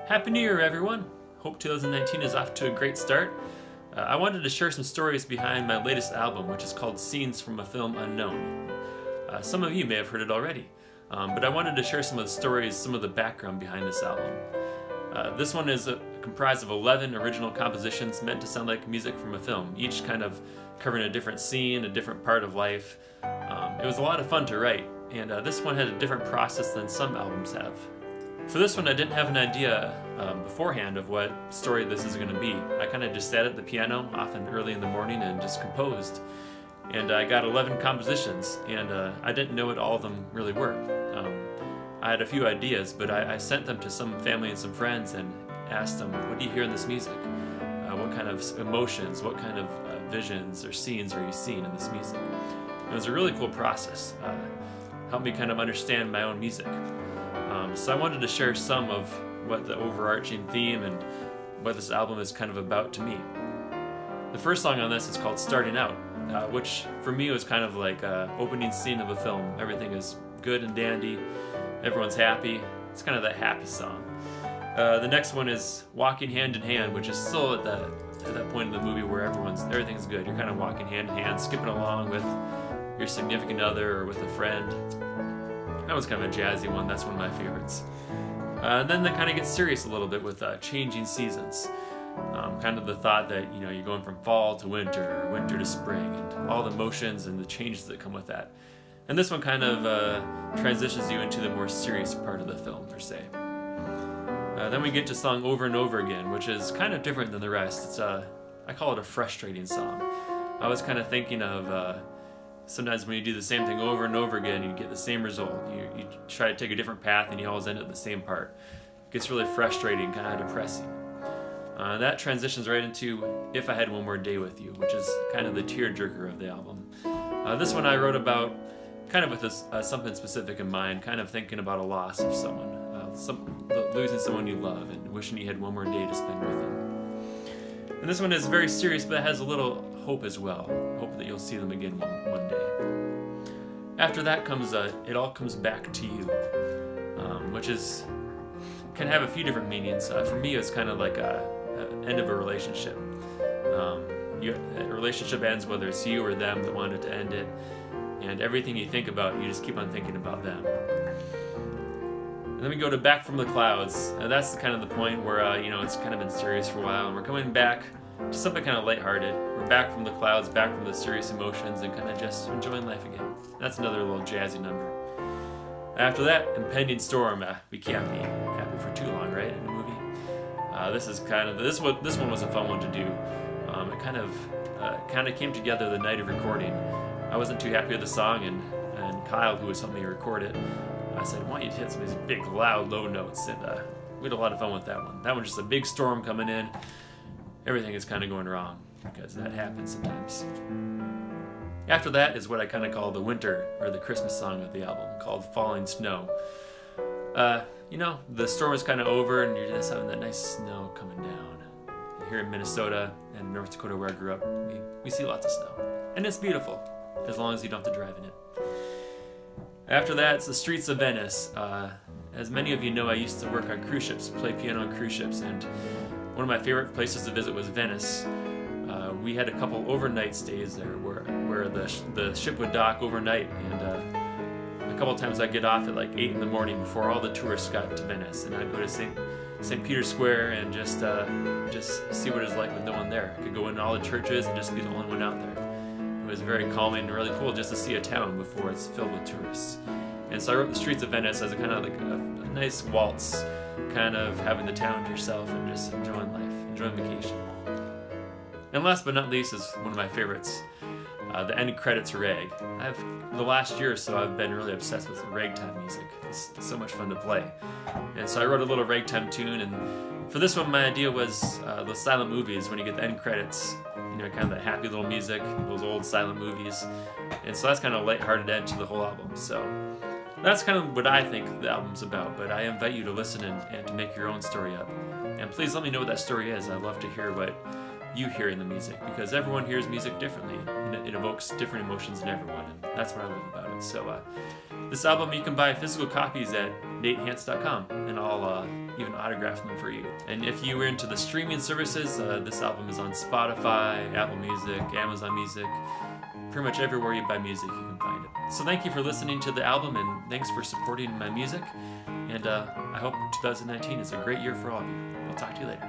Happy New Year, everyone! Hope 2019 is off to a great start. I wanted to share some stories behind my latest album, which is called Scenes from a Film Unknown. Some of you may have heard it already, but I wanted to share some of the stories, some of the background behind this album. This one is comprised of 11 original compositions meant to sound like music from a film, each kind of covering a different scene, a different part of life. It was a lot of fun to write, and this one had a different process than some albums have. For this one, I didn't have an idea beforehand of what story this is going to be. I kind of just sat at the piano, often early in the morning, and just composed. And I got 11 compositions, and I didn't know what all of them really were. I had a few ideas, but I sent them to some family and some friends and asked them, what do you hear in this music? What kind of emotions, what kind of visions or scenes are you seeing in this music? It was a really cool process. Helped me kind of understand my own music. So I wanted to share some of what the overarching theme and what this album is kind of about to me. The first song on this is called Starting Out, which for me was kind of like an opening scene of a film. Everything is good and dandy, everyone's happy. It's kind of that happy song. The next one is Walking Hand in Hand, which is still at that point in the movie where everything's good. You're kind of walking hand in hand, skipping along with your significant other or with a friend. That was kind of a jazzy one. That's one of my favorites. Then that kind of gets serious a little bit with changing seasons. Kind of the thought that you're going from fall to winter, or winter to spring, and all the motions and the changes that come with that. And this one kind of transitions you into the more serious part of the film, per se. Then we get to song Over and Over Again, which is kind of different than the rest. It's I call it a frustrating song. I was kind of thinking of sometimes when you do the same thing over and over again, you get the same result. You try to take a different path and you always end at the same part. It gets really frustrating, kind of depressing. That transitions right into If I Had One More Day With You, which is kind of the tearjerker of the album. This one I wrote about kind of with something specific in mind, kind of thinking about a loss of someone, losing someone you love and wishing you had one more day to spend with them. And this one is very serious, but it has a little hope as well. Hope that you'll see them again one day. After that comes It All Comes Back to You, which can have a few different meanings. For me, it's kind of like a end of a relationship. A relationship ends whether it's you or them that wanted to end it, and everything you think about, you just keep on thinking about them. And then we go to Back from the Clouds. That's kind of the point where it's kind of been serious for a while, and we're coming back to something kind of lighthearted. We're back from the clouds, back from the serious emotions, and kind of just enjoying life again. That's another little jazzy number. After that, Impending Storm. We can't be happy for too long, right? In a movie. This one was a fun one to do. It kind of came together the night of recording. I wasn't too happy with the song, and Kyle, who was helping me record it, I said, "I want you to hit some of these big, loud, low notes," and we had a lot of fun with that one. That one's just a big storm coming in. Everything is kind of going wrong, because that happens sometimes. After that is what I kind of call the winter or the Christmas song of the album, called Falling Snow. The storm is kind of over and you're just having that nice snow coming down. Here in Minnesota and North Dakota where I grew up, we see lots of snow. And it's beautiful, as long as you don't have to drive in it. After that, it's the Streets of Venice. As many of you know, I used to work on cruise ships, play piano on cruise ships, and one of my favorite places to visit was Venice. We had a couple overnight stays there where the ship would dock overnight, and a couple times I'd get off at like 8 in the morning before all the tourists got to Venice, and I'd go to St. Peter's Square and just see what it's like with no one there. I could go into all the churches and just be the only one out there. It was very calming and really cool just to see a town before it's filled with tourists. And so I wrote The Streets of Venice as a kind of like a nice waltz, kind of having the town to yourself and just enjoying life, enjoying vacation. And last but not least is one of my favorites, the end credits rag. The last year or so I've been really obsessed with ragtime music. It's so much fun to play. And so I wrote a little ragtime tune, and for this one my idea was the silent movies, when you get the end credits, kind of that happy little music, those old silent movies. And so that's kind of a lighthearted end to the whole album. So that's kind of what I think the album's about, but I invite you to listen and to make your own story up. And please let me know what that story is. I'd love to hear what you hear in the music, because everyone hears music differently, and it evokes different emotions in everyone, and that's what I love about it. So this album, you can buy physical copies at natehance.com, and I'll even autograph them for you. And if you were into the streaming services, this album is on Spotify, Apple Music, Amazon Music, pretty much everywhere you buy music you can find it. So thank you for listening to the album, and thanks for supporting my music. And I hope 2019 is a great year for all of you. I'll talk to you later.